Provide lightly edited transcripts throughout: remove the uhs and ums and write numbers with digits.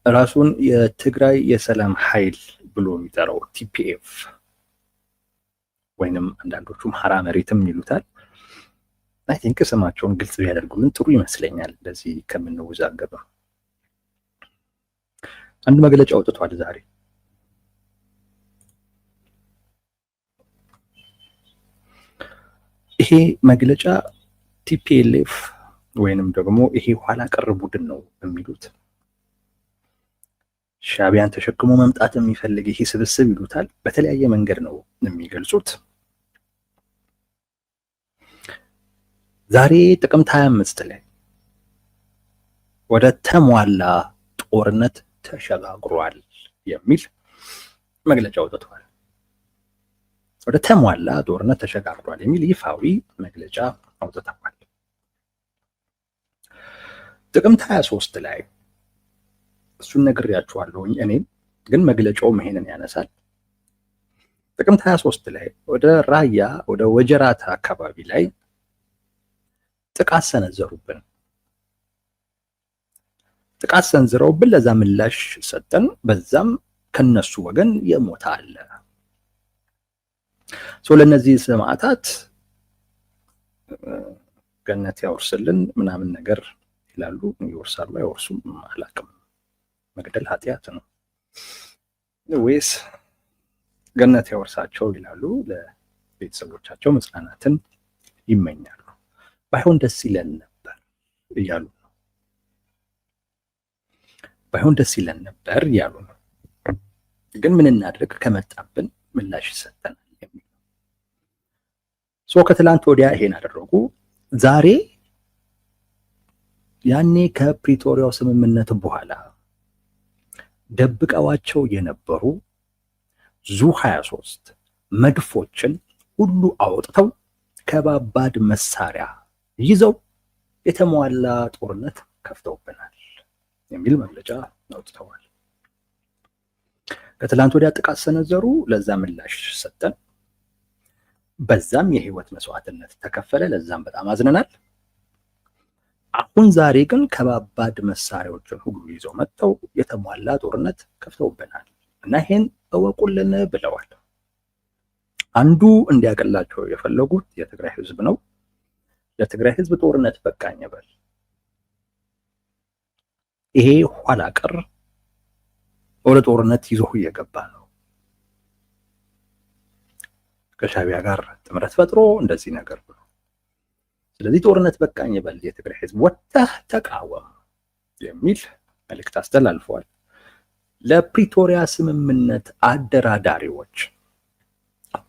ራሱን የትግራይ የሰላም ኃይል ብሎ የሚጠራው ቲፒኤፍ ወይንም አንዳንዶቹም ሀራ መሬትም ይሉታል። አይ ቲንክ ስማቸውን ግልጽ ቢያደርጉልን ጥሩ ይመስለኛል። እንደዚህ ከምንወዛገብ አንድ መግለጫ አውጥቷል ዛሬ። ይሄ መግለጫ ቲፒኤልኤፍ ወይንም ደግሞ ይሄ ኋላ ቀር ቡድን ነው የሚሉት ሻዕቢያን ተሸክሞ መምጣት የሚፈልግ ይሄ ስብስብ ይሉታል። በተለያየ መንገድ ነው የሚገልጹት። ዛሬ ጥቅምት 25 ላይ ወደ ተሟላ ጦርነት ተሸጋግሯል የሚል መግለጫ አውጥቷል። ወደ ተሟላ ጦርነት ተሸጋግሯል የሚል ይፋዊ መግለጫ አውጥተዋል። ጥቅምት 23 ላይ እሱን ነግሬያችኋለሁኝ። እኔም ግን መግለጫውም ይሄንን ያነሳል። ጥቅምት 23 ላይ ወደ ራያ ወደ ወጀራት አካባቢ ላይ ጥቃት ሰነዘሩብን። ጥቃት ሰንዝረውብን ለዛ ምላሽ ሰጠን። በዛም ከነሱ ወገን የሞተ አለ። ለእነዚህ ሰማዕታት ገነት ያወርስልን ምናምን ነገር ይላሉ። ይወርሳሉ አይወርሱም አላውቅም። መግደል ኃጢአት ነው ወይስ ገነት ያወርሳቸው ይላሉ። ለቤተሰቦቻቸው መጽናናትን ይመኛሉ። ባይሆን ደስ ይለን ነበር እያሉ ነው። ባይሆን ደስ ይለን ነበር እያሉ ነው። ግን ምን እናድርግ ከመጣብን ምላሽ ይሰጠናል የሚል ከትላንት ወዲያ ይሄን አደረጉ። ዛሬ ያኔ ከፕሪቶሪያው ስምምነት በኋላ ደብቀዋቸው የነበሩ ዙ-23 መድፎችን ሁሉ አውጥተው ከባባድ መሳሪያ ይዘው የተሟላ ጦርነት ከፍተውብናል የሚል መግለጫ አውጥተዋል። ከትላንት ወዲያ ጥቃት ሰነዘሩ፣ ለዛ ምላሽ ሰጠን፣ በዛም የህይወት መስዋዕትነት ተከፈለ፣ ለዛም በጣም አዝነናል። አሁን ዛሬ ግን ከባባድ መሳሪያዎችን ሁሉ ይዘው መጥተው የተሟላ ጦርነት ከፍተውብናል እና ይሄን እወቁልን ብለዋል። አንዱ እንዲያቀላቸው የፈለጉት የትግራይ ህዝብ ነው። ለትግራይ ህዝብ ጦርነት በቃኝ በል። ይሄ ኋላ ቀር ወደ ጦርነት ይዞ እየገባ ነው። ከሻዕቢያ ጋር ጥምረት ፈጥሮ እንደዚህ ነገር ብሎ ስለዚህ ጦርነት በቃኝ በል የትግራይ ህዝብ ወጥተህ ተቃወም የሚል መልእክት አስተላልፈዋል። ለፕሪቶሪያ ስምምነት አደራዳሪዎች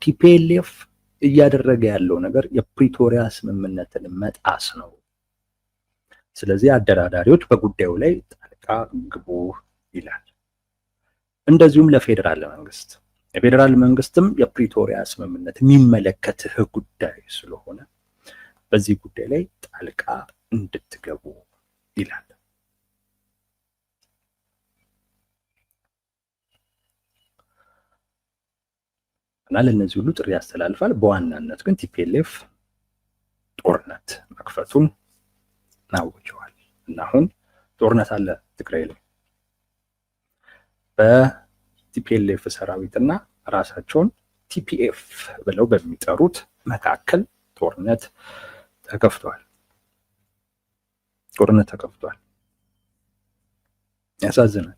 ቲፒኤልኤፍ እያደረገ ያለው ነገር የፕሪቶሪያ ስምምነትን መጣስ ነው። ስለዚህ አደራዳሪዎች በጉዳዩ ላይ ጣልቃ ግቡ ይላል። እንደዚሁም ለፌዴራል መንግስት የፌዴራል መንግስትም የፕሪቶሪያ ስምምነት የሚመለከትህ ጉዳይ ስለሆነ በዚህ ጉዳይ ላይ ጣልቃ እንድትገቡ ይላል። እና ለእነዚህ ሁሉ ጥሪ ያስተላልፋል። በዋናነት ግን ቲፒኤልኤፍ ጦርነት መክፈቱን አውጀዋል እና አሁን ጦርነት አለ ትግራይ ላይ በቲፒኤልኤፍ ሰራዊትና ራሳቸውን ቲፒኤፍ ብለው በሚጠሩት መካከል ጦርነት ተከፍቷል። ጦርነት ተከፍቷል። ያሳዝናል።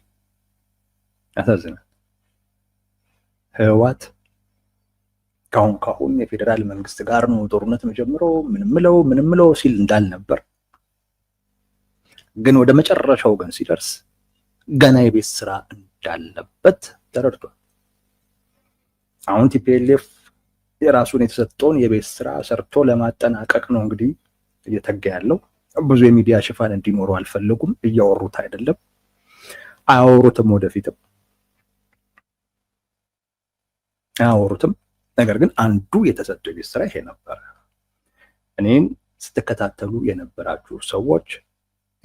ህወሓት ካሁን የፌዴራል መንግስት ጋር ነው ጦርነት መጀመሪያው ምንም ምለው ሲል እንዳልነበር ግን ወደ መጨረሻው ግን ሲደርስ ገና የቤት ስራ እንዳለበት ተረድቷል። አሁን ቲፒኤልኤፍ የራሱን የተሰጠውን የቤት ስራ ሰርቶ ለማጠናቀቅ ነው እንግዲህ እየተጋ ያለው። ብዙ የሚዲያ ሽፋን እንዲኖሩ አልፈለጉም። እያወሩት አይደለም፣ አያወሩትም፣ ወደፊትም አያወሩትም። ነገር ግን አንዱ የተሰጠው የቤት ስራ ይሄ ነበር። እኔን ስትከታተሉ የነበራችሁ ሰዎች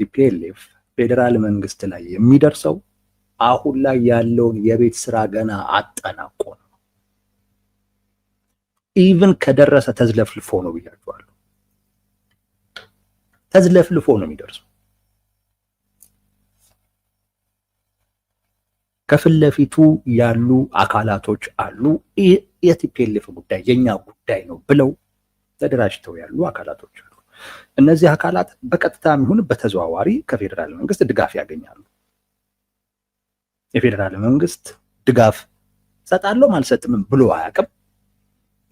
ቲፒኤልኤፍ ፌዴራል መንግስት ላይ የሚደርሰው አሁን ላይ ያለውን የቤት ስራ ገና አጠናቆ ነው። ኢቭን ከደረሰ ተዝለፍልፎ ነው ብያችኋለሁ። ተዝለፍልፎ ነው የሚደርሰው። ከፊት ለፊቱ ያሉ አካላቶች አሉ። የቲፒኤልኤፍ ጉዳይ የኛ ጉዳይ ነው ብለው ተደራጅተው ያሉ አካላቶች አሉ። እነዚህ አካላት በቀጥታ ይሁን በተዘዋዋሪ ከፌዴራል መንግስት ድጋፍ ያገኛሉ። የፌዴራል መንግስት ድጋፍ ሰጣለሁ አልሰጥም ብሎ አያውቅም።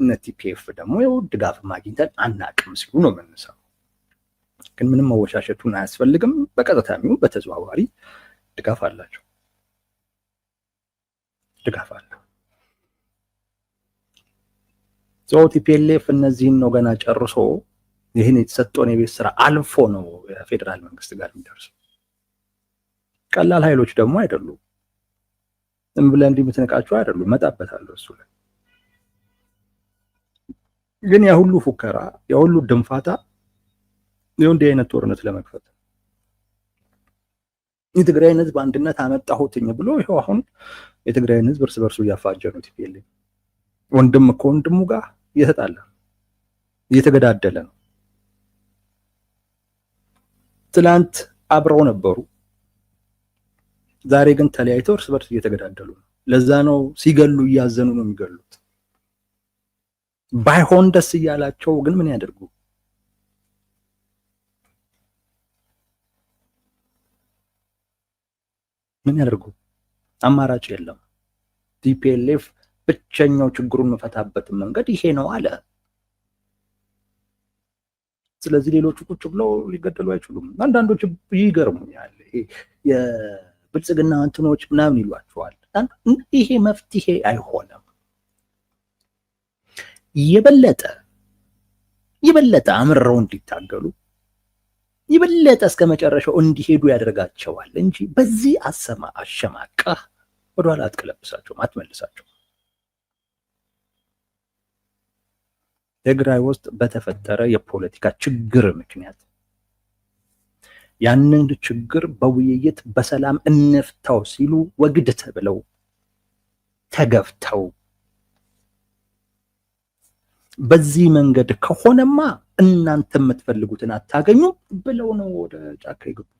እነ ቲፒኤፍ ደግሞ ድጋፍ ማግኝተን አናውቅም ሲሉ ነው የምንሰማው። ግን ምንም መወሻሸቱን አያስፈልግም። በቀጥታ ይሁን በተዘዋዋሪ ድጋፍ አላቸው። ድጋፍ አለው። ቲፒኤልኤፍ እነዚህን ነው ገና ጨርሶ ይህን የተሰጠውን የቤት ስራ አልፎ ነው የፌዴራል መንግስት ጋር የሚደርሰው። ቀላል ኃይሎች ደግሞ አይደሉም። ዝም ብለህ እንዲህ የምትነቃቸው አይደሉም። መጣበታለሁ እሱ ላይ ግን ያ ሁሉ ፉከራ ያ ሁሉ ድንፋታ እንዲህ አይነት ጦርነት ለመክፈት የትግራይን ህዝብ አንድነት አመጣሁትኝ ብሎ ይኸው አሁን የትግራይን ህዝብ እርስ በርሱ እያፋጀ ነው። ቲፒኤልኤፍ ወንድም ከወንድሙ ጋር እየተጣላ እየተገዳደለ ነው። ትላንት አብረው ነበሩ፣ ዛሬ ግን ተለያይተው እርስ በርስ እየተገዳደሉ ነው። ለዛ ነው ሲገሉ እያዘኑ ነው የሚገሉት። ባይሆን ደስ እያላቸው ግን ምን ያደርጉ? ምን ያደርጉ? አማራጭ የለም። ቲፒኤልኤፍ ብቸኛው ችግሩን መፈታበት መንገድ ይሄ ነው አለ። ስለዚህ ሌሎቹ ቁጭ ብለው ሊገደሉ አይችሉም። አንዳንዶች ይገርሙኛል። የብልጽግና እንትኖች ምናምን ይሏቸዋል። ይሄ መፍትሄ አይሆንም። የበለጠ አምረው እንዲታገሉ የበለጠ እስከ መጨረሻው እንዲሄዱ ያደርጋቸዋል እንጂ በዚህ አሸማቀህ ወደኋላ አትቀለብሳቸውም፣ አትመልሳቸውም። ትግራይ ውስጥ በተፈጠረ የፖለቲካ ችግር ምክንያት ያንን ችግር በውይይት በሰላም እንፍታው ሲሉ ወግድ ተብለው ተገፍተው በዚህ መንገድ ከሆነማ እናንተ የምትፈልጉትን አታገኙ ብለው ነው ወደ ጫካ የገቡት።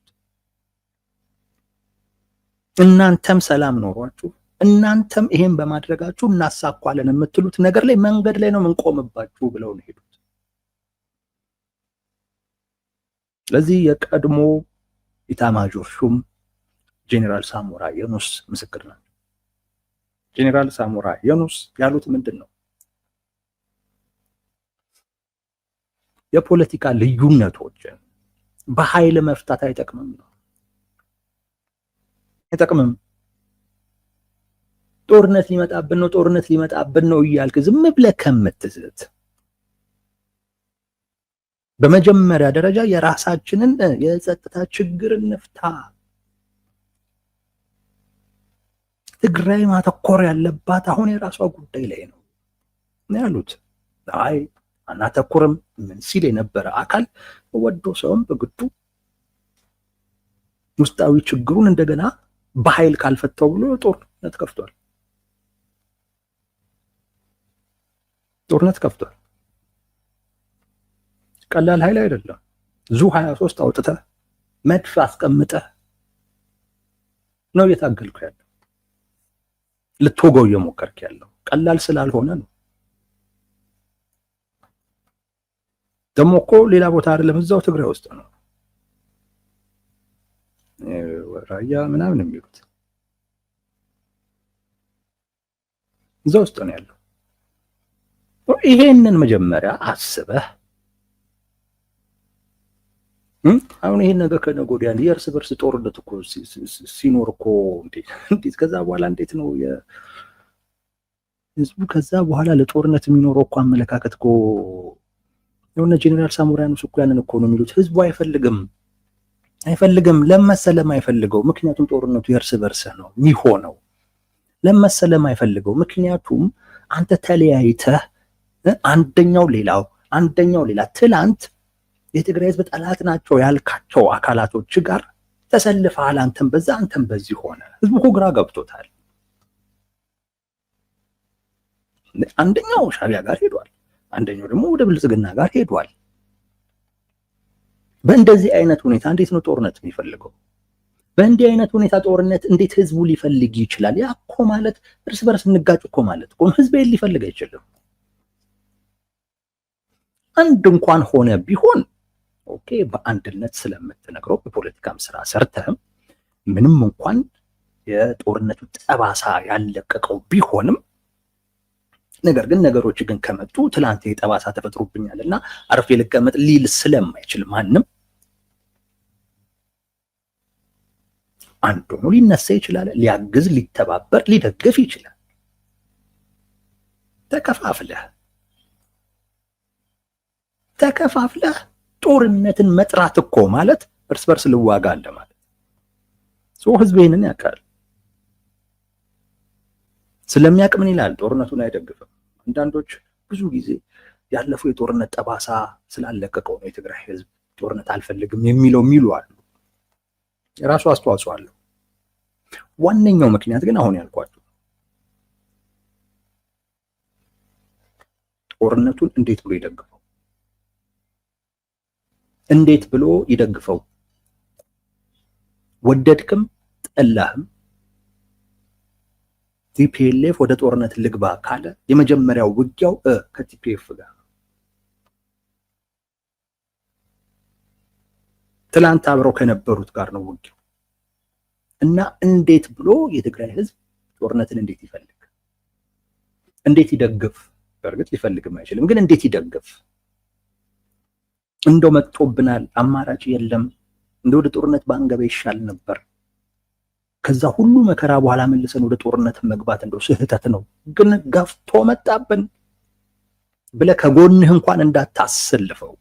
እናንተም ሰላም ኖሯችሁ እናንተም ይሄን በማድረጋችሁ እናሳኳለን የምትሉት ነገር ላይ መንገድ ላይ ነው የምንቆምባችሁ ብለው ነው ሄዱት። ስለዚህ የቀድሞ ኢታማዦር ሹም ጄኔራል ሳሞራ የኑስ ምስክር ናቸው። ጄኔራል ሳሞራ የኑስ ያሉት ምንድን ነው? የፖለቲካ ልዩነቶችን በኃይል መፍታት አይጠቅምም ነው። አይጠቅምም። ጦርነት ሊመጣብን ነው እያልክ ዝም ብለህ ከምትዝት በመጀመሪያ ደረጃ የራሳችንን የጸጥታ ችግር እንፍታ። ትግራይ ማተኮር ያለባት አሁን የራሷ ጉዳይ ላይ ነው ያሉት። አይ አናተኩርም ምን ሲል የነበረ አካል ወዶ ሰውም በግዱ ውስጣዊ ችግሩን እንደገና በኃይል ካልፈታው ብሎ ጦርነት ከፍቷል። ቀላል ኃይል አይደለም። ዙ 23 አውጥተህ መድፍ አስቀምጠህ ነው እየታገልኩ ያለው፣ ልትወገው እየሞከርክ ያለው ቀላል ስላልሆነ ነው። ደግሞ እኮ ሌላ ቦታ አይደለም፣ እዛው ትግራይ ውስጥ ነው። ራያ ምናምን የሚሉት እዛ ውስጥ ነው ያለው። ይሄንን መጀመሪያ አስበህ አሁን ይሄን ነገር ከነገ ወዲያ የእርስ በርስ ጦርነት እኮ ሲኖር እኮ እንዴት ከዛ በኋላ እንዴት ነው ህዝቡ ከዛ በኋላ ለጦርነት የሚኖረው እኮ አመለካከት እኮ የሆነ ጄኔራል ሳሞራ የኑስ እኮ ያንን እኮ ነው የሚሉት። ህዝቡ አይፈልግም። ለመሰለም አይፈልገው፣ ምክንያቱም ጦርነቱ የእርስ በርስ ነው የሚሆነው። ለመሰለም አይፈልገው፣ ምክንያቱም አንተ ተለያይተህ አንደኛው ሌላ ትላንት የትግራይ ህዝብ ጠላት ናቸው ያልካቸው አካላቶች ጋር ተሰልፈሃል። አንተም በዛ አንተም በዚህ ሆነ። ህዝቡ እኮ ግራ ገብቶታል። አንደኛው ሻዕቢያ ጋር ሄዷል፣ አንደኛው ደግሞ ወደ ብልጽግና ጋር ሄዷል። በእንደዚህ አይነት ሁኔታ እንዴት ነው ጦርነት የሚፈልገው? በእንዲህ አይነት ሁኔታ ጦርነት እንዴት ህዝቡ ሊፈልግ ይችላል? ያ እኮ ማለት እርስ በርስ እንጋጭ እኮ ማለት እኮ ህዝብ ሊፈልግ አይችልም። አንድ እንኳን ሆነ ቢሆን ኦኬ፣ በአንድነት ስለምትነግረው የፖለቲካም ስራ ሰርተህም ምንም እንኳን የጦርነቱ ጠባሳ ያለቀቀው ቢሆንም ነገር ግን ነገሮች ግን ከመጡ ትላንት የጠባሳ ተፈጥሮብኛልና አርፌ ልቀመጥ ሊል ስለማይችል ማንም አንዱ ነው ሊነሳ ይችላል፣ ሊያግዝ፣ ሊተባበር፣ ሊደግፍ ይችላል። ተከፋፍለህ ጦርነትን መጥራት እኮ ማለት እርስ በርስ ልዋጋ አለ ማለት ሰው ህዝብ ይሄንን ያውቃል። ስለሚያውቅ ምን ይላል? ጦርነቱን አይደግፍም። አንዳንዶች ብዙ ጊዜ ያለፈው የጦርነት ጠባሳ ስላለቀቀው ነው የትግራይ ህዝብ ጦርነት አልፈልግም የሚሉ አሉ። የራሱ አስተዋጽኦ አለው። ዋነኛው ምክንያት ግን አሁን ያልኳችሁ ጦርነቱን እንዴት ብሎ ይደግፈው? እንዴት ብሎ ይደግፈው? ወደድክም ጠላህም ቲፒኤልኤፍ ወደ ጦርነት ልግባ ካለ የመጀመሪያው ውጊያው ከቲፒኤፍ ጋር ትላንት አብረው ከነበሩት ጋር ነው ውጊያው። እና እንዴት ብሎ የትግራይ ህዝብ ጦርነትን እንዴት ይፈልግ? እንዴት ይደግፍ? በእርግጥ ሊፈልግም አይችልም፣ ግን እንዴት ይደግፍ? እንደው መጥቶብናል፣ አማራጭ የለም፣ እንደው ወደ ጦርነት ባንገባ ይሻል ነበር፣ ከዛ ሁሉ መከራ በኋላ መልሰን ወደ ጦርነት መግባት እንደው ስህተት ነው፣ ግን ገፍቶ መጣብን ብለህ ከጎንህ እንኳን እንዳታሰልፈው፣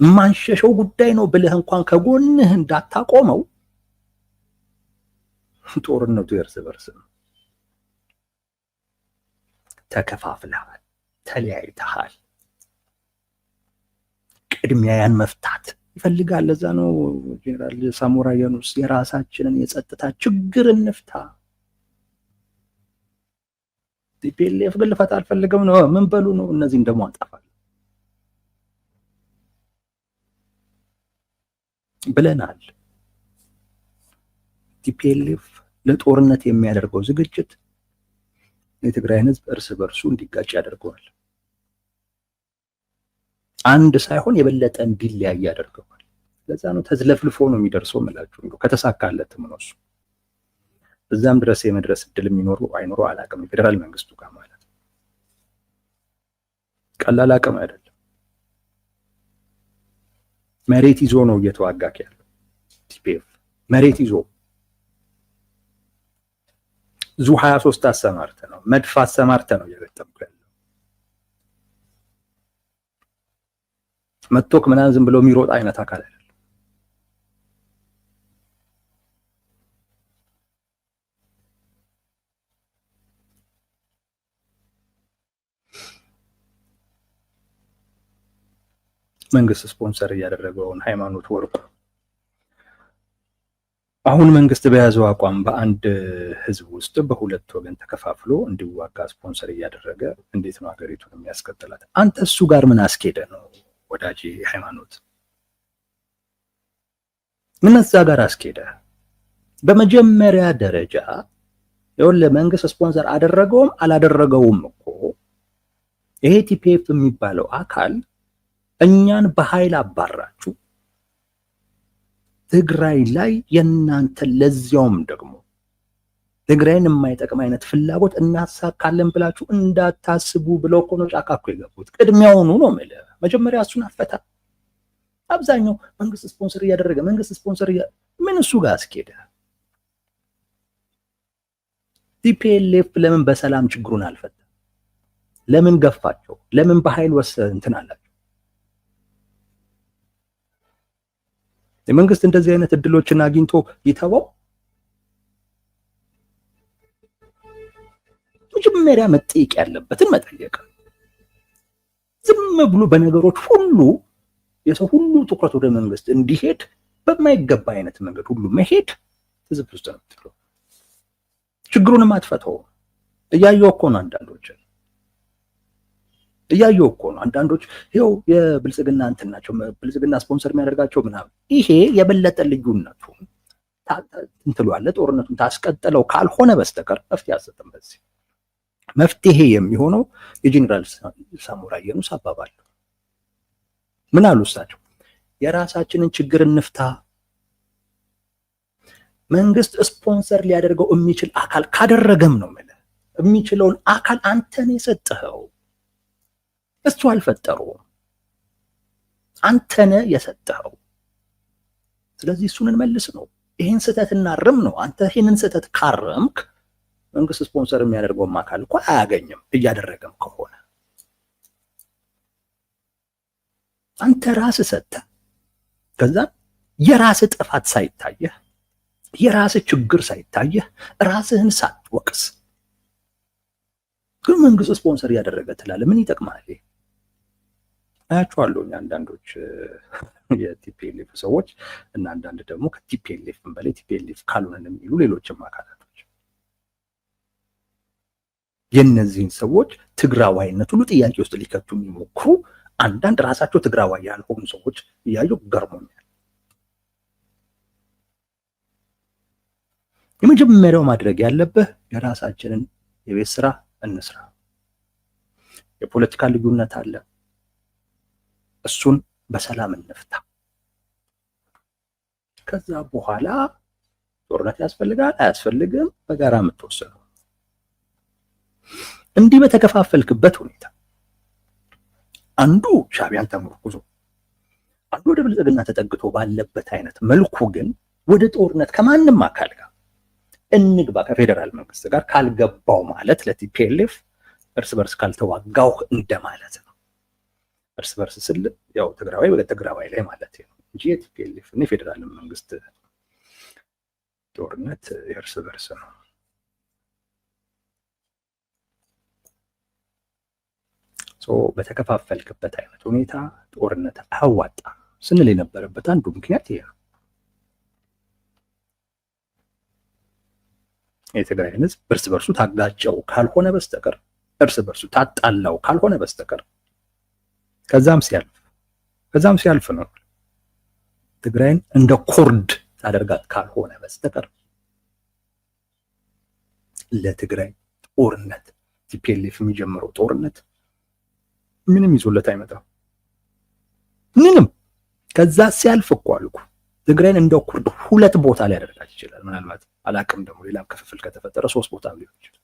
ማንሸሸው ጉዳይ ነው ብለህ እንኳን ከጎንህ እንዳታቆመው። ጦርነቱ የእርስ በርስ ነው። ተከፋፍለሃል፣ ተለያይተሃል። ቅድሚያ ያን መፍታት ይፈልጋል። ለዛ ነው ጄኔራል ሳሞራ የኑስ የራሳችንን የጸጥታ ችግር እንፍታ። ቲፒኤልኤፍ ግን ልፈታ አልፈልግም ነው። ምን በሉ ነው? እነዚህን ደግሞ አጠፋለሁ ብለናል። ቲፒኤልኤፍ ለጦርነት የሚያደርገው ዝግጅት የትግራይን ህዝብ እርስ በርሱ እንዲጋጭ ያደርገዋል። አንድ ሳይሆን የበለጠ እንዲለያይ ያደርገዋል። ለዛ ነው ተዝለፍልፎ ነው የሚደርሰው ማለት ነው። ከተሳካለትም ነው እሱ እዛም ድረስ የመድረስ እድል የሚኖሩ አይኖሩ አላውቅም። የፌደራል መንግስቱ ጋር ማለት ነው ቀላል አቅም አይደለም። መሬት ይዞ ነው እየተዋጋክ ያለው ቲፒኤፍ። መሬት ይዞ ዙ 23 አሰማርተ ነው፣ መድፍ አሰማርተ ነው እየገጠምኩ ያለው። መጥቶክ ምናምን ዝም ብሎ የሚሮጥ አይነት አካል አይደለም። መንግስት ስፖንሰር እያደረገውን ሃይማኖት ወርቁ አሁን መንግስት በያዘው አቋም በአንድ ህዝብ ውስጥ በሁለት ወገን ተከፋፍሎ እንዲዋጋ ስፖንሰር እያደረገ እንዴት ነው ሀገሪቱን የሚያስቀጥላት? አንተ እሱ ጋር ምን አስኬደ ነው ወዳጅ? ሃይማኖት ምን እዛ ጋር አስኬደ? በመጀመሪያ ደረጃ ይኸውልህ መንግስት ስፖንሰር አደረገውም አላደረገውም እኮ ይሄ ቲፒኤፍ የሚባለው አካል እኛን በኃይል አባራችሁ ትግራይ ላይ የናንተ ለዚያውም ደግሞ ትግራይን የማይጠቅም አይነት ፍላጎት እናሳካለን ብላችሁ እንዳታስቡ ብለው እኮ ነው ጫካ እኮ የገቡት። ቅድሚያውኑ ነው የምልህ። መጀመሪያ እሱን አፈታ። አብዛኛው መንግስት ስፖንሰር እያደረገ ምን እሱ ጋር አስኬደ? ቲፒኤልኤፍ ለምን በሰላም ችግሩን አልፈታ? ለምን ገፋቸው? ለምን በኃይል እንትን አላቸው? የመንግስት እንደዚህ አይነት እድሎችን አግኝቶ ይተወው? መጀመሪያ መጠየቅ ያለበትን መጠየቅ። ዝም ብሎ በነገሮች ሁሉ የሰው ሁሉ ትኩረት ወደ መንግስት እንዲሄድ በማይገባ አይነት መንገድ ሁሉ መሄድ ትዝብት ውስጥ ነው የምትለው። ችግሩንም አትፈተው። እያየሁ እኮ ነው አንዳንዶችን እያየው እኮ ነው። አንዳንዶች ይኸው የብልጽግና እንትን ናቸው፣ ብልጽግና ስፖንሰር የሚያደርጋቸው ምናምን። ይሄ የበለጠ ልዩነቱ እንትሏለ ጦርነቱን ታስቀጥለው ካልሆነ በስተቀር መፍትሄ አሰጥም። በዚህ መፍትሄ የሚሆነው የጄኔራል ሳሞራ የኑስ አባባል ምን አሉ እሳቸው? የራሳችንን ችግር እንፍታ። መንግስት ስፖንሰር ሊያደርገው የሚችል አካል ካደረገም ነው ማለት የሚችለውን አካል አንተን የሰጠኸው እሱ አልፈጠሩም፣ አንተነ የሰጠኸው። ስለዚህ እሱን እንመልስ ነው። ይሄን ስህተት እናርም ነው። አንተ ይሄንን ስህተት ካረምክ መንግስት ስፖንሰር የሚያደርገውም አካል እኮ አያገኝም። እያደረገም ከሆነ አንተ ራስህ ሰጠህ። ከዛ የራስህ ጥፋት ሳይታየህ የራስህ ችግር ሳይታየህ ራስህን ሳትወቅስ ግን መንግስት ስፖንሰር እያደረገ ትላለህ። ምን ይጠቅማል? አያቸዋለሁ አንዳንዶች የቲፒኤልኤፍ ሰዎች እና አንዳንድ ደግሞ ከቲፒኤልኤፍ በላይ ቲፒኤልኤፍ ካልሆነን የሚሉ ሌሎችም አካላቶች የእነዚህን ሰዎች ትግራዋይነት ሁሉ ጥያቄ ውስጥ ሊከቱ የሚሞክሩ አንዳንድ ራሳቸው ትግራዋይ ያልሆኑ ሰዎች እያዩ ገርሞኛል። የመጀመሪያው ማድረግ ያለብህ የራሳችንን የቤት ስራ እንስራ። የፖለቲካ ልዩነት አለ፣ እሱን በሰላም እንፍታ። ከዛ በኋላ ጦርነት ያስፈልጋል አያስፈልግም በጋራ የምትወስነው። እንዲህ በተከፋፈልክበት ሁኔታ አንዱ ሻዕቢያን ተመርኩዞ አንዱ ወደ ብልጽግና ተጠግቶ ባለበት አይነት መልኩ ግን ወደ ጦርነት ከማንም አካል ጋር እንግባ ከፌዴራል መንግስት ጋር ካልገባው ማለት ለቲፒኤልኤፍ እርስ በርስ ካልተዋጋው እንደማለት ነው። እርስ በርስ ስል ያው ትግራዋይ በትግራዋይ ላይ ማለት ነው እንጂ የቲፒኤልኤፍ እና የፌዴራል መንግስት ጦርነት የእርስ በርስ ነው። በተከፋፈልክበት አይነት ሁኔታ ጦርነት አያዋጣም ስንል የነበረበት አንዱ ምክንያት ይሄ ነው። የትግራይን ህዝብ እርስ በርሱ ታጋጨው ካልሆነ በስተቀር እርስ በርሱ ታጣላው ካልሆነ በስተቀር ከዛም ሲያልፍ ነው ትግራይን እንደ ኮርድ ታደርጋት ካልሆነ በስተቀር ለትግራይ ጦርነት ቲፒኤልኤፍ የሚጀምረው ጦርነት ምንም ይዞለት አይመጣም። ምንም። ከዛ ሲያልፍ እኮ አልኩ ትግራይን እንደ ኩርድ ሁለት ቦታ ላይ ያደርጋት ይችላል። ምናልባት አላቅም ደግሞ ሌላም ክፍፍል ከተፈጠረ 3 ቦታ ሊሆን ይችላል።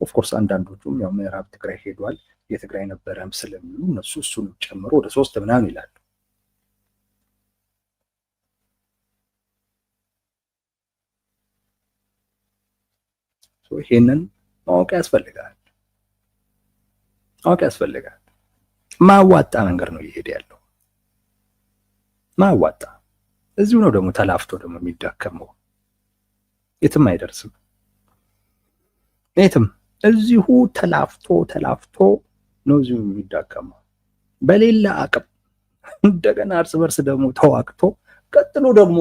ኦፍኮርስ አንዳንዶቹም ያው ምዕራብ ትግራይ ሄዷል የትግራይ ነበረም ስለሚሉ እነሱ እሱን ጨምሮ ወደ 3 ምናምን ይላሉ። ይሄንን ማወቅ ያስፈልጋል። ማዋጣ መንገድ ነው እየሄደ ያለው። ማዋጣ እዚሁ ነው ደግሞ ተላፍቶ ደግሞ የሚዳከመው የትም አይደርስም። የትም እዚሁ ተላፍቶ ነው እዚሁ የሚዳከመው በሌላ አቅም። እንደገና እርስ በርስ ደግሞ ተዋቅቶ ቀጥሎ ደግሞ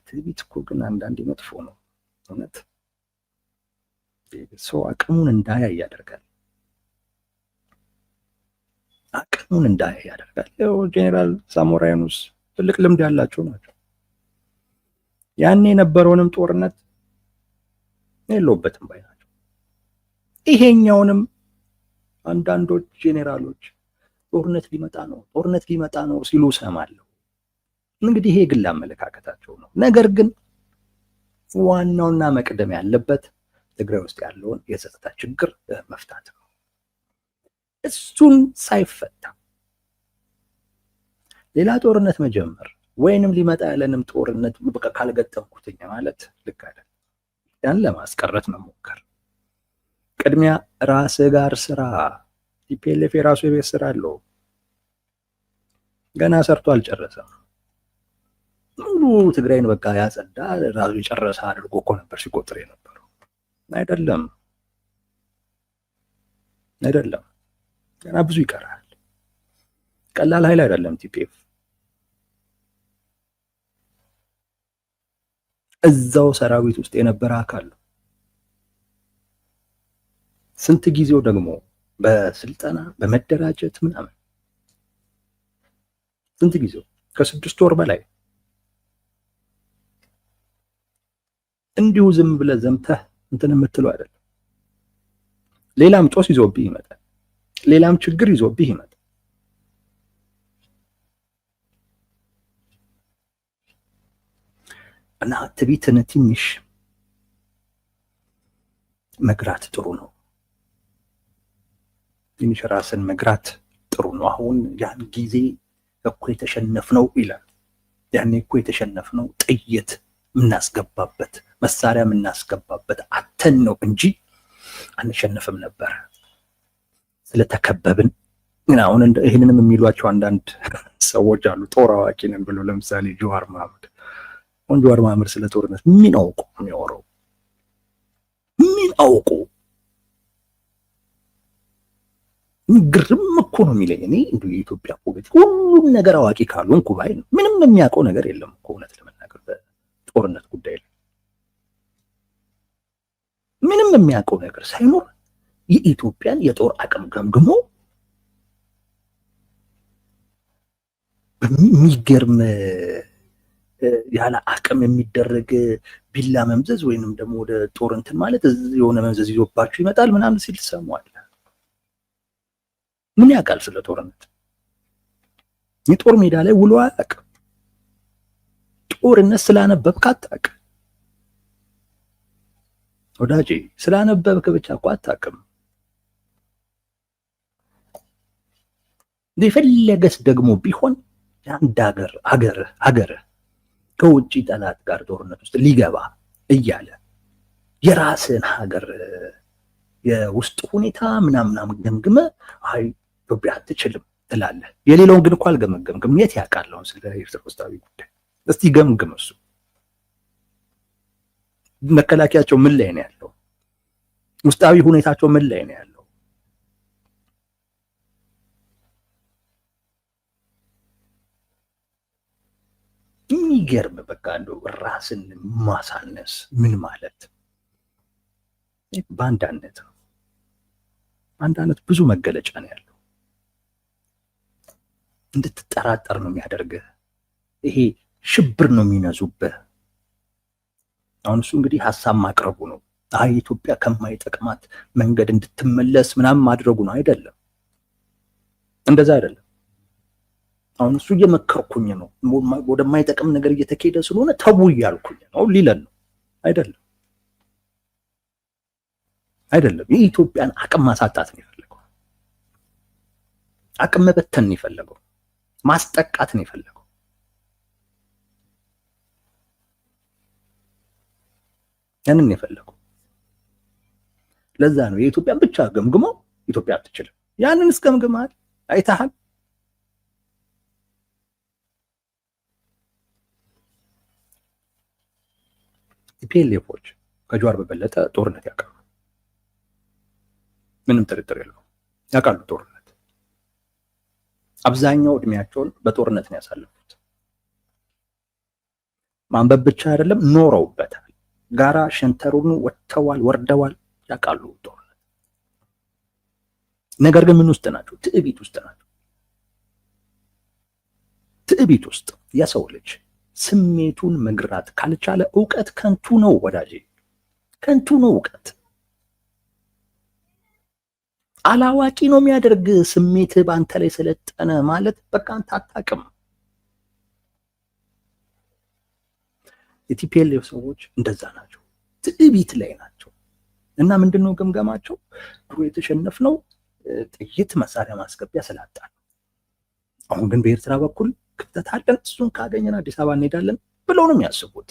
ትዕቢት እኮ ግን አንዳንዴ መጥፎ ነው እውነት። ሰው አቅሙን እንዳያይ ያደርጋል። ያው ጄኔራል ሳሞራ የኑስ ትልቅ ልምድ ያላቸው ናቸው። ያኔ የነበረውንም ጦርነት የለውበትም ባይ ናቸው። ይሄኛውንም አንዳንዶች ጄኔራሎች ጦርነት ሊመጣ ነው ሲሉ ሰማለሁ። እንግዲህ ይሄ ግል አመለካከታቸው ነው። ነገር ግን ዋናውና መቅደም ያለበት ትግራይ ውስጥ ያለውን የጸጥታ ችግር መፍታት ነው። እሱን ሳይፈታ ሌላ ጦርነት መጀመር ወይንም ሊመጣ ያለንም ጦርነት በቃ ካልገጠምኩትኝ ማለት ልክ አይደለም። ያን ለማስቀረት መሞከር ቅድሚያ ራስ ጋር ስራ። ቲፒኤልኤፍ የራሱ የቤት ስራ አለው። ገና ሰርቶ አልጨረሰም። ሙሉ ትግራይን በቃ ያጸዳ ራሱ የጨረሰ አድርጎ እኮ ነበር ሲቆጥር የነበረው። አይደለም ገና ብዙ ይቀራል። ቀላል ኃይል አይደለም ቲፒኤፍ። እዛው ሰራዊት ውስጥ የነበረ አካል ነው። ስንት ጊዜው ደግሞ በስልጠና በመደራጀት ምናምን ስንት ጊዜው ከ6 ወር በላይ እንዲሁ ዝም ብለህ ዘምተህ እንትን የምትለው አይደለም። ሌላም ጦስ ይዞብህ ይመጣል። ሌላም ችግር ይዞብህ ይመጣል። እና ትዕቢትን ትንሽ መግራት ጥሩ ነው። ትንሽ ራስን መግራት ጥሩ ነው። አሁን ያን ጊዜ እኮ የተሸነፍነው ይላል። ያኔ እኮ የተሸነፍነው ጥይት የምናስገባበት መሳሪያ የምናስገባበት አተን ነው እንጂ አንሸነፍም ነበር ስለተከበብን። ግን አሁን ይህንንም የሚሏቸው አንዳንድ ሰዎች አሉ፣ ጦር አዋቂ ነን ብሎ። ለምሳሌ ጀዋር መሐመድ። አሁን ጀዋር መሐመድ ስለ ጦርነት ምን አውቆ የሚያወራው? ምን አውቆ? ግርም እኮ ነው የሚለኝ። እኔ እንዲሁ የኢትዮጵያ ፖለቲካ ሁሉም ነገር አዋቂ ካልሆንኩ ባይ ነው። ምንም የሚያውቀው ነገር የለም እኮ እውነት ለመናገር በጦርነት ጉዳይ ላይ ምንም የሚያውቀው ነገር ሳይኖር የኢትዮጵያን የጦር አቅም ገምግሞ በሚገርም ያለ አቅም የሚደረግ ቢላ መምዘዝ ወይንም ደግሞ ወደ ጦር እንትን ማለት የሆነ መምዘዝ ይዞባችሁ ይመጣል ምናምን ሲል ትሰማዋለህ። ምን ያውቃል ስለ ጦርነት? የጦር ሜዳ ላይ ውሎ አያውቅም። ጦርነት ስላነበብክ አታውቅም ወዳጄ፣ ስላነበብክ ብቻ እኮ አታውቅም። የፈለገስ ደግሞ ቢሆን የአንድ ሀገር ከውጭ ጠላት ጋር ጦርነት ውስጥ ሊገባ እያለ የራስን ሀገር የውስጥ ሁኔታ ምናምን ገምግመ አይ ኢትዮጵያ አትችልም ትላለህ። የሌላውን ግን እኮ አልገመገምክም። የት ያውቃል ስለ ኤርትራ ውስጣዊ ጉዳይ? እስቲ ገምግም። እሱ መከላከያቸው ምን ላይ ነው ያለው? ውስጣዊ ሁኔታቸው ምን ላይ ነው ያለው? የሚገርም በቃ እንደው ራስን ማሳነስ ምን ማለት በአንዳነት ነው። አንዳነት ብዙ መገለጫ ነው ያለው። እንድትጠራጠር ነው የሚያደርግህ። ይሄ ሽብር ነው የሚነዙብህ። አሁን እሱ እንግዲህ ሀሳብ ማቅረቡ ነው። አይ ኢትዮጵያ ከማይጠቅማት መንገድ እንድትመለስ ምናምን ማድረጉ ነው። አይደለም፣ እንደዛ አይደለም። አሁን እሱ እየመከርኩኝ ነው፣ ወደማይጠቅም ነገር እየተካሄደ ስለሆነ ተው እያልኩኝ ነው ሊለን ነው። አይደለም፣ አይደለም። የኢትዮጵያን አቅም ማሳጣት ነው የፈለገው። አቅም መበተን ነው የፈለገው። ማስጠቃት ነው የፈለገው። ያንን የፈለገው። ለዛ ነው የኢትዮጵያን ብቻ ገምግሞ ኢትዮጵያ አትችልም። ያንን እስገምግማል አይተሃል። ቲፒኤልኤፎች ከጀዋር በበለጠ ጦርነት ያውቃሉ። ምንም ጥርጥር የለው፣ ያውቃሉ ጦርነት። አብዛኛው እድሜያቸውን በጦርነት ነው ያሳለፉት። ማንበብ ብቻ አይደለም ኖረውበታል። ጋራ ሸንተሩን ወጥተዋል፣ ወርደዋል፣ ያውቃሉ ጦርነት። ነገር ግን ምን ውስጥ ናቸው? ትዕቢት ውስጥ ናቸው። ትዕቢት ውስጥ የሰው ልጅ ስሜቱን መግራት ካልቻለ እውቀት ከንቱ ነው ወዳጄ፣ ከንቱ ነው እውቀት። አላዋቂ ነው የሚያደርግ። ስሜት በአንተ ላይ ሰለጠነ ማለት በቃ አንተ አታውቅም። የቲፒኤልኤፍ ሰዎች እንደዛ ናቸው፣ ትዕቢት ላይ ናቸው። እና ምንድነው ገምገማቸው? ድሮ የተሸነፍነው ጥይት መሳሪያ ማስገቢያ ስላጣ ነው። አሁን ግን በኤርትራ በኩል ክፍተት አለን፣ እሱን ካገኘን አዲስ አበባ እንሄዳለን ብለው ነው የሚያስቡት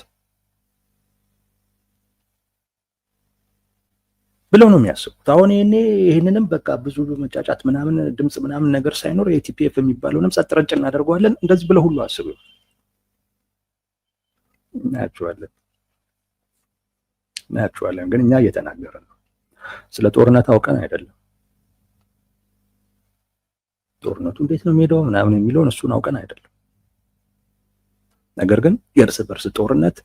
አሁን ይህንንም በቃ ብዙ መጫጫት ምናምን ድምፅ ምናምን ነገር ሳይኖር የቲፒኤፍ የሚባለውንም ጸጥ ረጭ እናደርገዋለን እንደዚህ ብለው ሁሉ አስቡ። እናያቸዋለን ግን እኛ እየተናገርን ነው። ስለ ጦርነት አውቀን አይደለም። ጦርነቱ እንዴት ነው የሚሄደው ምናምን የሚለውን እሱን አውቀን አይደለም። ነገር ግን የእርስ በርስ ጦርነት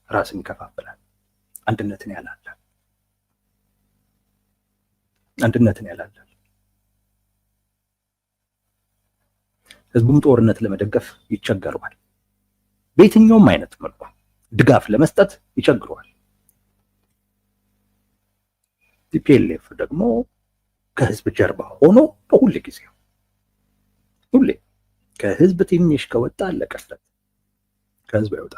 ራስን ይከፋፍላል፣ አንድነትን ያላላል። አንድነትን ያላላል። ህዝቡም ጦርነት ለመደገፍ ይቸገረዋል። በየትኛውም አይነት መልኩ ድጋፍ ለመስጠት ይቸግረዋል። ቲፒኤልኤፍ ደግሞ ከህዝብ ጀርባ ሆኖ በሁሉ ጊዜ ሁሌ ከህዝብ ትንሽ ከወጣ አለቀለት። ከህዝብ አይወጣ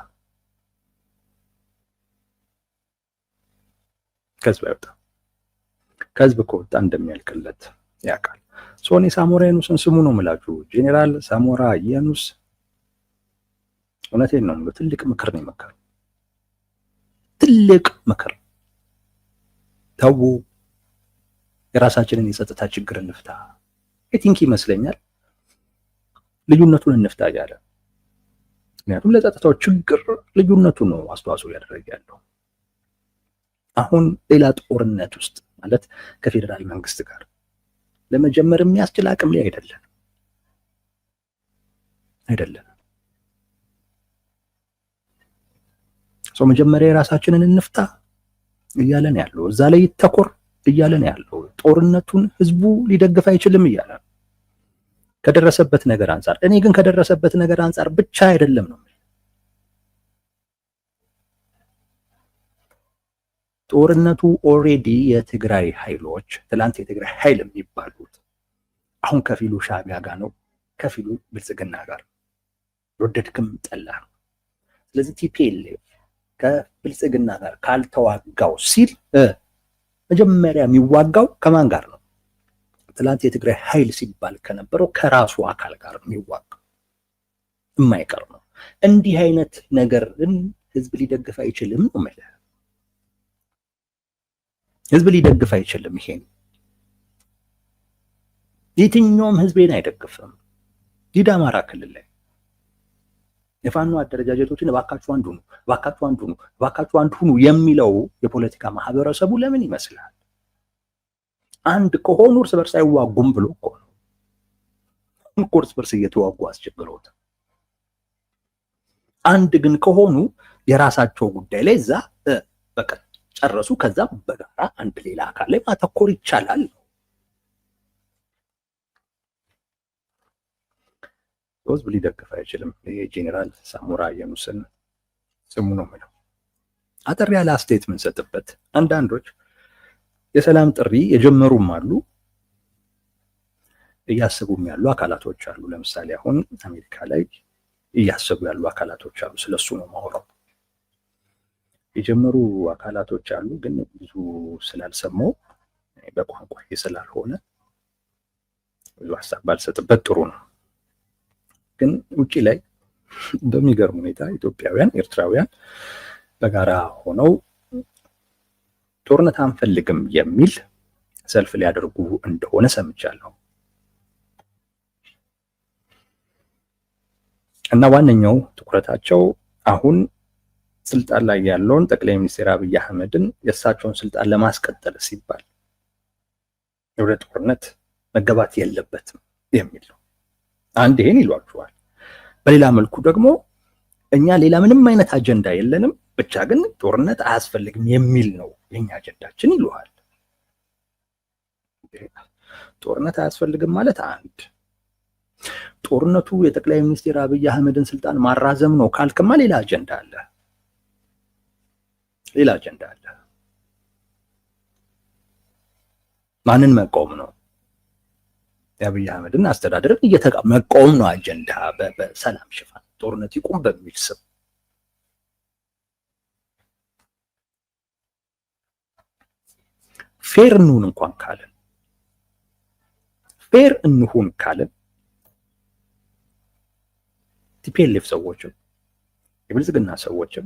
ከህዝብ ከወጣ እንደሚያልቅለት ያውቃል። ሶኒ ሳሞራ የኑስን ስሙ ነው የምላችሁ። ጄኔራል ሳሞራ የኑስ እውነቴን ነው የምለው፣ ትልቅ ምክር ነው የመከረው። ትልቅ ምክር። ተው የራሳችንን የጸጥታ ችግር እንፍታ። ቲንክ ይመስለኛል ልዩነቱን እንፍታ እያለ፣ ምክንያቱም ለጸጥታው ችግር ልዩነቱ ነው አስተዋጽኦ እያደረገ ያለው። አሁን ሌላ ጦርነት ውስጥ ማለት ከፌዴራል መንግስት ጋር ለመጀመር የሚያስችል አቅም ላይ አይደለም። ሰው መጀመሪያ የራሳችንን እንፍታ እያለ ነው ያለው። እዛ ላይ ይተኮር እያለ ነው ያለው። ጦርነቱን ህዝቡ ሊደግፍ አይችልም እያለ ነው ከደረሰበት ነገር አንጻር። እኔ ግን ከደረሰበት ነገር አንጻር ብቻ አይደለም ነው። ጦርነቱ ኦልሬዲ የትግራይ ኃይሎች ትላንት የትግራይ ኃይል የሚባሉት አሁን ከፊሉ ሻዕቢያ ጋር ነው፣ ከፊሉ ብልጽግና ጋር ወደድክም ጠላ። ስለዚህ ቲፒኤልኤፍ ከብልጽግና ጋር ካልተዋጋው ሲል መጀመሪያ የሚዋጋው ከማን ጋር ነው? ትላንት የትግራይ ኃይል ሲባል ከነበረው ከራሱ አካል ጋር የሚዋጋው የማይቀር ነው። እንዲህ አይነት ነገርን ህዝብ ሊደግፍ አይችልም ነው ማለት። ህዝብ ሊደግፍ አይችልም። ይሄን የትኛውም ህዝብን አይደግፍም። ዲዳ አማራ ክልል ላይ የፋኖ አደረጃጀቶችን እባካችሁ አንዱ ነው፣ እባካችሁ አንዱ ነው፣ እባካችሁ አንዱ ሁኑ የሚለው የፖለቲካ ማህበረሰቡ ለምን ይመስላል? አንድ ከሆኑ እርስ በርስ አይዋጉም ብሎ እኮ ነው። እርስ በርስ እየተዋጉ አስቸግረውት። አንድ ግን ከሆኑ የራሳቸው ጉዳይ ላይ እዛ በቃ ጨረሱ። ከዛ በጋራ አንድ ሌላ አካል ላይ ማተኮር ይቻላል። ህዝብ ሊደግፍ አይችልም። ይሄ ጄኔራል ሳሞራ የኑስን ስሙ ነው የምለው። አጠር ያለ አስተያየት የምንሰጥበት፣ አንዳንዶች የሰላም ጥሪ የጀመሩም አሉ፣ እያሰቡም ያሉ አካላቶች አሉ። ለምሳሌ አሁን አሜሪካ ላይ እያሰቡ ያሉ አካላቶች አሉ። ስለሱ ነው ማውራው። የጀመሩ አካላቶች አሉ፣ ግን ብዙ ስላልሰማው በቋንቋ ስላልሆነ ብዙ ሀሳብ ባልሰጥበት ጥሩ ነው። ግን ውጪ ላይ በሚገርም ሁኔታ ኢትዮጵያውያን፣ ኤርትራውያን በጋራ ሆነው ጦርነት አንፈልግም የሚል ሰልፍ ሊያደርጉ እንደሆነ ሰምቻለሁ። እና ዋነኛው ትኩረታቸው አሁን ስልጣን ላይ ያለውን ጠቅላይ ሚኒስትር አብይ አህመድን የእሳቸውን ስልጣን ለማስቀጠል ሲባል ወደ ጦርነት መገባት የለበትም የሚል ነው። አንድ ይሄን ይሏቸዋል። በሌላ መልኩ ደግሞ እኛ ሌላ ምንም አይነት አጀንዳ የለንም፣ ብቻ ግን ጦርነት አያስፈልግም የሚል ነው የኛ አጀንዳችን ይሉሃል። ጦርነት አያስፈልግም ማለት አንድ፣ ጦርነቱ የጠቅላይ ሚኒስትር አብይ አህመድን ስልጣን ማራዘም ነው ካልክማ ሌላ አጀንዳ አለ። ማንን መቃወም ነው? የአብይ አህመድን አስተዳደርን መቃወም ነው አጀንዳ። በሰላም ሽፋን ጦርነት ይቁም በሚል ስም ፌር እንሁን እንኳን ካለን ቲፒኤልኤፍ ሰዎችም የብልጽግና ሰዎችም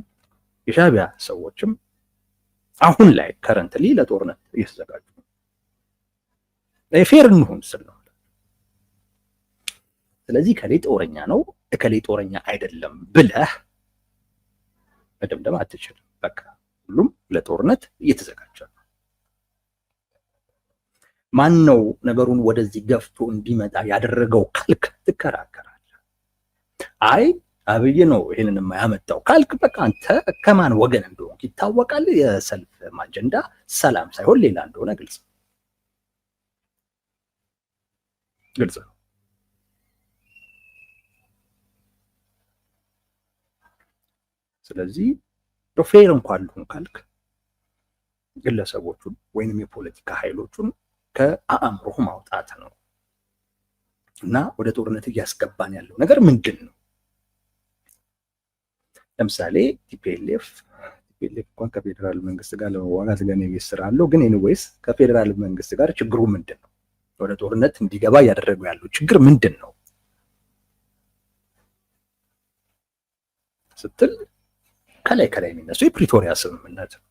የሻዕቢያ ሰዎችም አሁን ላይ ከረንትሊ ለጦርነት እየተዘጋጁ ነው። ፌር እንሁን ስል ነው። ስለዚህ ከሌ ጦረኛ ነው ከሌ ጦረኛ አይደለም ብለህ መደምደም አትችልም። በቃ ሁሉም ለጦርነት እየተዘጋጀ ነው። ማን ነው ነገሩን ወደዚህ ገፍቶ እንዲመጣ ያደረገው ካልክ ትከራከራለህ። አይ አብይ ነው ይሄንን ያመጣው ካልክ በቃ አንተ ከማን ወገን እንደሆንክ ይታወቃል። የሰልፍ አጀንዳ ሰላም ሳይሆን ሌላ እንደሆነ ግልጽ። ግልጽ ነው። ስለዚህ ፌር እንኳን ልሁን ካልክ ግለሰቦቹን ወይንም የፖለቲካ ኃይሎቹን ከአእምሮህ ማውጣት ነው እና ወደ ጦርነት እያስገባን ያለው ነገር ምንድን ነው? ለምሳሌ ቲፒኤልኤፍ እንኳን ከፌዴራል መንግስት ጋር ለመዋጋት ገና ቤት ስራ አለው። ግን ኤኒዌይስ ከፌዴራል መንግስት ጋር ችግሩ ምንድን ነው? ወደ ጦርነት እንዲገባ እያደረገው ያለው ችግር ምንድን ነው ስትል ከላይ የሚነሱ የፕሪቶሪያ ስምምነት ነው።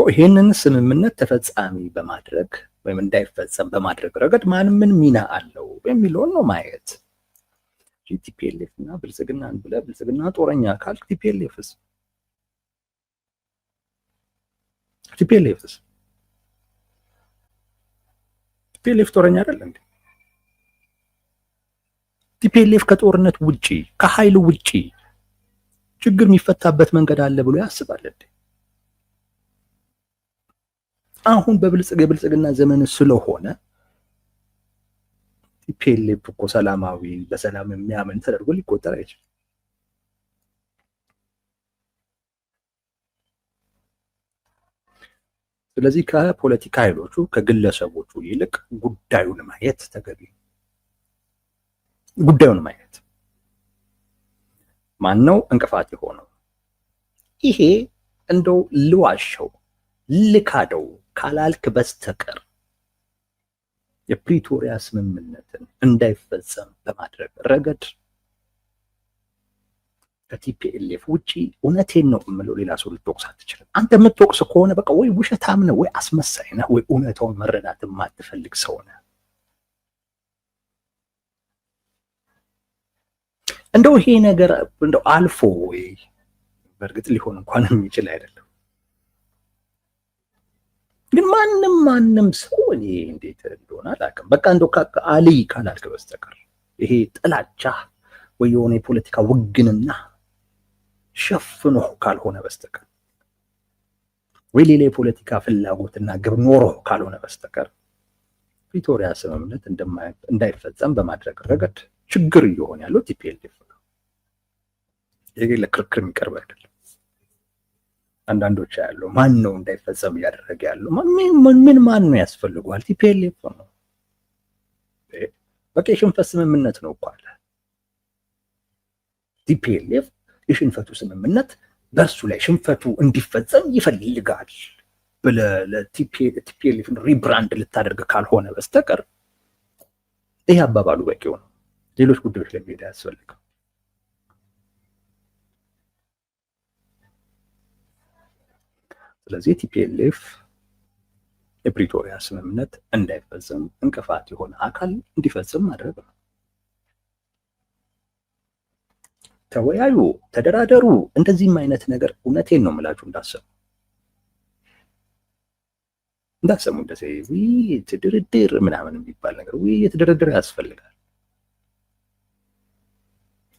ይህንን ስምምነት ተፈጻሚ በማድረግ ወይም እንዳይፈጸም በማድረግ ረገድ ማን ምን ሚና አለው የሚለውን ነው ማየት። ቲፒኤልኤፍ እና ብልጽግናን ብለህ ብልጽግና ጦረኛ ካልክ ቲፒኤልኤፍ ጦረኛ አይደል እንዴ? ቲፒኤልኤፍ ከጦርነት ውጪ ከኃይል ውጪ ችግር የሚፈታበት መንገድ አለ ብሎ ያስባል እንዴ? አሁን የብልጽግና ዘመን ስለሆነ ቲፒኤልኤፍ እኮ ሰላማዊ በሰላም የሚያምን ተደርጎ ሊቆጠር አይችልም። ስለዚህ ከፖለቲካ ኃይሎቹ ከግለሰቦቹ ይልቅ ጉዳዩን ማየት ተገቢ ነው። ጉዳዩን ማየት ማነው እንቅፋት የሆነው? ይሄ እንደው ልዋሸው ልካደው ካላልክ በስተቀር የፕሪቶሪያ ስምምነትን እንዳይፈጸም በማድረግ ረገድ ከቲፒኤልኤፍ ውጪ እውነቴን ነው የምለው ሌላ ሰው ልትወቅስ አትችልም። አንተ የምትወቅስ ከሆነ በቃ ወይ ውሸታም ነህ፣ ወይ አስመሳይ ነህ፣ ወይ እውነታውን መረዳት የማትፈልግ ሰው ነህ። እንደው ይሄ ነገር እንደው አልፎ ወይ በእርግጥ ሊሆን እንኳን የሚችል አይደለም። ግን ማንም ሰው እኔ እንዴት እንደሆነ አላውቅም። በቃ እንደው አሊ ካላልክ በስተቀር ይሄ ጥላቻ ወይ የሆነ የፖለቲካ ውግንና ሸፍኖ ካልሆነ በስተቀር ወይ ሌላ የፖለቲካ ፍላጎትና ግብ ኖሮ ካልሆነ በስተቀር ፕሪቶሪያ ስምምነት እንዳይፈጸም በማድረግ ረገድ ችግር እየሆነ ያለው ቲፒኤልኤፍ ነው። ይሄ ለክርክር የሚቀርብ አይደለም። አንዳንዶች ያለው ማን ነው እንዳይፈጸም እያደረገ ያለው? ምን ማን ነው ያስፈልገዋል? ቲፒኤልኤፍ ነው። በቃ የሽንፈት ስምምነት ነው እኮ አለ ቲፒኤልኤፍ። የሽንፈቱ ስምምነት በእርሱ ላይ ሽንፈቱ እንዲፈጸም ይፈልጋል ብለህ ለቲፒኤልኤፍን ሪብራንድ ልታደርግ ካልሆነ በስተቀር ይሄ አባባሉ በቂው ነው። ሌሎች ጉዳዮች ላይ መሄድ አያስፈልግም። ስለዚህ ቲፒኤልኤፍ የፕሪቶሪያ ስምምነት እንዳይፈጸም እንቅፋት የሆነ አካል እንዲፈጽም ማድረግ ነው። ተወያዩ፣ ተደራደሩ። እንደዚህም አይነት ነገር እውነቴን ነው የምላችሁ እንዳሰሙ እንደዚህ ውይይት ድርድር ምናምን የሚባል ነገር ውይይት ድርድር ያስፈልጋል።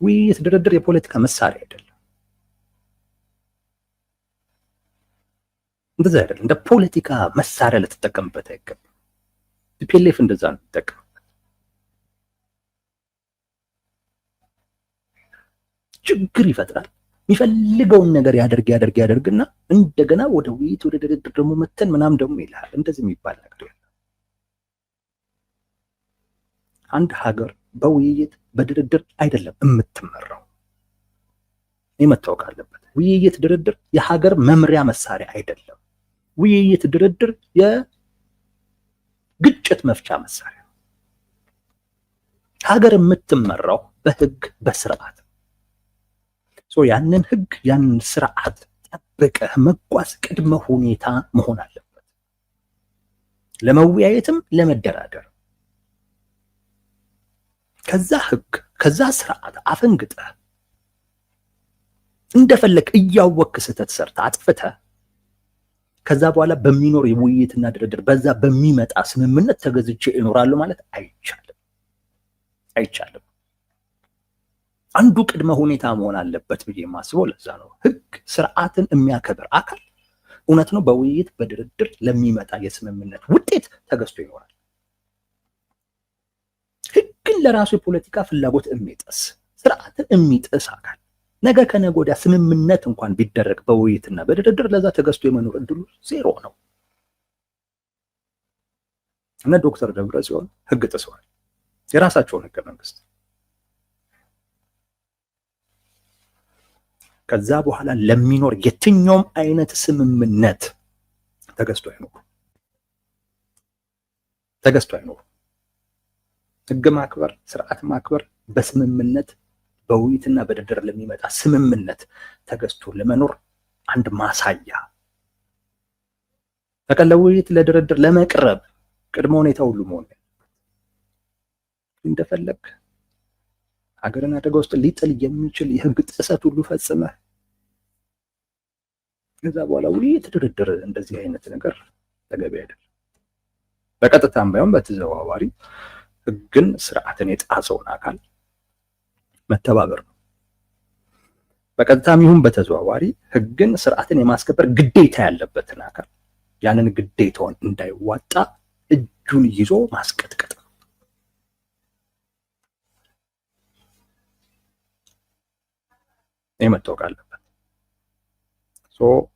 ውይይት ድርድር የፖለቲካ መሳሪያ አይደለም። እንደዛ አይደለም። እንደ ፖለቲካ መሳሪያ ልትጠቀምበት አይገባም። ቲፒኤልኤፍ እንደዛ ነው የሚጠቀምበት። ችግር ይፈጥራል። የሚፈልገውን ነገር ያደርግና እንደገና ወደ ውይይት ወደ ድርድር ደግሞ መተን ምናምን ደግሞ ይላል። እንደዚህ የሚባል ነገር የለም። አንድ ሀገር በውይይት በድርድር አይደለም የምትመራው። ይህ መታወቅ አለበት። ውይይት ድርድር የሀገር መምሪያ መሳሪያ አይደለም። ውይይት ድርድር የግጭት መፍቻ መሳሪያ። ሀገር የምትመራው በህግ በስርዓት ያንን ህግ ያንን ስርዓት ጠብቀህ መጓዝ ቅድመ ሁኔታ መሆን አለበት፣ ለመወያየትም ለመደራደር። ከዛ ህግ ከዛ ስርዓት አፈንግጠህ እንደፈለግ እያወክ ስህተት ሰርተህ አጥፍተህ ከዛ በኋላ በሚኖር የውይይትና ድርድር በዛ በሚመጣ ስምምነት ተገዝቼ እኖራለሁ ማለት አይቻልም። አንዱ ቅድመ ሁኔታ መሆን አለበት ብዬ የማስበው ለዛ ነው። ህግ ስርዓትን የሚያከብር አካል እውነት ነው በውይይት በድርድር ለሚመጣ የስምምነት ውጤት ተገዝቶ ይኖራል። ለራሱ የፖለቲካ ፍላጎት የሚጥስ ስርዓትን የሚጥስ አካል ነገ ከነገ ወዲያ ስምምነት እንኳን ቢደረግ በውይይትና በድርድር ለዛ ተገዝቶ የመኖር እድሉ ዜሮ ነው። እነ ዶክተር ደብረጽዮን ህግ ጥሰዋል፣ የራሳቸውን ህገ መንግስት። ከዛ በኋላ ለሚኖር የትኛውም አይነት ስምምነት ተገዝቶ አይኖሩ። ህግ ማክበር፣ ስርዓት ማክበር በስምምነት በውይይትና በድርድር ለሚመጣ ስምምነት ተገዝቶ ለመኖር አንድ ማሳያ። ለውይይት ለድርድር ለመቅረብ ቅድመ ሁኔታ ሁሉ መሆን እንደፈለግ ሀገርን አደጋ ውስጥ ሊጥል የሚችል የህግ ጥሰት ሁሉ ፈጽመህ ከዛ በኋላ ውይይት ድርድር፣ እንደዚህ አይነት ነገር ተገቢ አይደለም። በቀጥታም ባይሆን በተዘዋዋሪ ህግን ስርዓትን የጣሰውን አካል መተባበር ነው። በቀጥታም ይሁን በተዘዋዋሪ ህግን ስርዓትን የማስከበር ግዴታ ያለበትን አካል ያንን ግዴታውን እንዳይዋጣ እጁን ይዞ ማስቀጥቀጥ ነው። ይህ መታወቅ አለበት።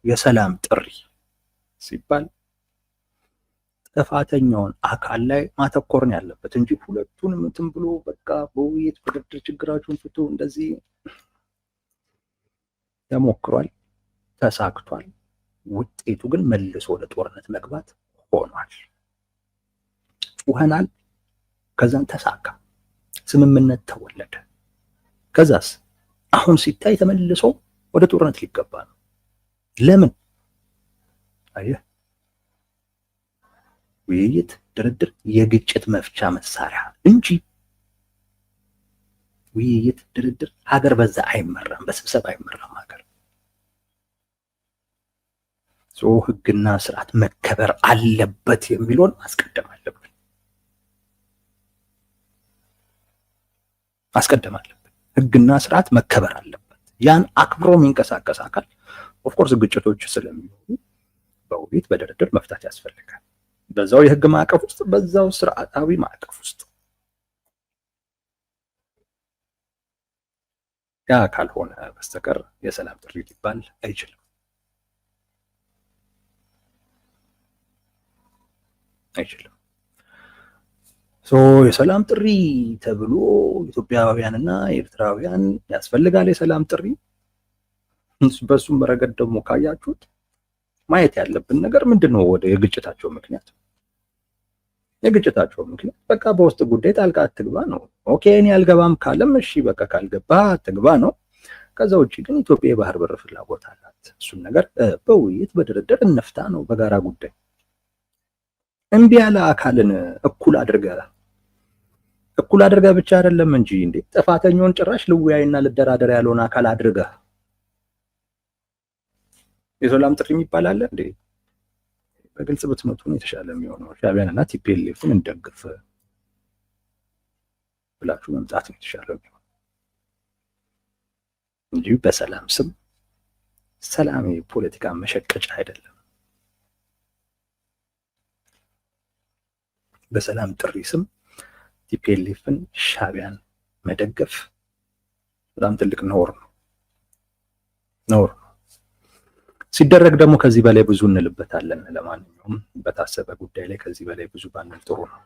የሰላም ጥሪ ሲባል ጥፋተኛውን አካል ላይ ማተኮርን ያለበት እንጂ ሁለቱንም እንትን ብሎ በቃ በውይይት በድርድር ችግራችሁን ፍቱ። እንደዚህ ተሞክሯል፣ ተሳክቷል። ውጤቱ ግን መልሶ ወደ ጦርነት መግባት ሆኗል። ጩኸናል፣ ከዛን ተሳካ፣ ስምምነት ተወለደ። ከዛስ አሁን ሲታይ ተመልሶ ወደ ጦርነት ሊገባ ነው። ለምን? አየህ፣ ውይይት ድርድር የግጭት መፍቻ መሳሪያ እንጂ ውይይት ድርድር ሀገር በዛ አይመራም፣ በስብሰባ አይመራም ሀገር። ህግና ስርዓት መከበር አለበት የሚለውን ማስቀደም አለብን። ህግና ስርዓት መከበር አለበት። ያን አክብሮ የሚንቀሳቀስ አካል ኦፍኮርስ ግጭቶች ስለሚሆኑ በውይይት በድርድር መፍታት ያስፈልጋል። በዛው የህግ ማዕቀፍ ውስጥ፣ በዛው ስርዓታዊ ማዕቀፍ ውስጥ። ያ ካልሆነ በስተቀር የሰላም ጥሪ ሊባል አይችልም። የሰላም ጥሪ ተብሎ ኢትዮጵያውያንና ኤርትራውያን ያስፈልጋል የሰላም ጥሪ። በሱም ረገድ ደግሞ ካያችሁት ማየት ያለብን ነገር ምንድነው? ወደ የግጭታቸው ምክንያት በቃ በውስጥ ጉዳይ ጣልቃ አትግባ ነው። ኦኬ እኔ አልገባም ካለም እሺ በቃ ካልገባ አትግባ ነው። ከዛ ውጪ ግን ኢትዮጵያ የባህር በር ፍላጎት አላት። እሱን ነገር በውይይት በድርድር እንፍታ ነው። በጋራ ጉዳይ እምቢ ያለ አካልን እኩል አድርገህ ብቻ አይደለም እንጂ እንዴ ጥፋተኛውን ጭራሽ ልወያይና ልደራደር ያለውን አካል አድርገህ የሰላም ጥሪ የሚባል አለ እንዴ? በግልጽ ብትመጡ ነው የተሻለ የሚሆነው። ሻዕቢያንና ቲፒኤልኤፍን እንደግፍ ብላችሁ መምጣት ነው የተሻለ የሚሆነው እንጂ በሰላም ስም ሰላም የፖለቲካ መሸቀጫ አይደለም። በሰላም ጥሪ ስም ቲፒኤልኤፍን ሻዕቢያን መደገፍ በጣም ትልቅ ነውር ነው። ሲደረግ ደግሞ ከዚህ በላይ ብዙ እንልበታለን። ለማንኛውም በታሰበ ጉዳይ ላይ ከዚህ በላይ ብዙ ባንል ጥሩ ነው።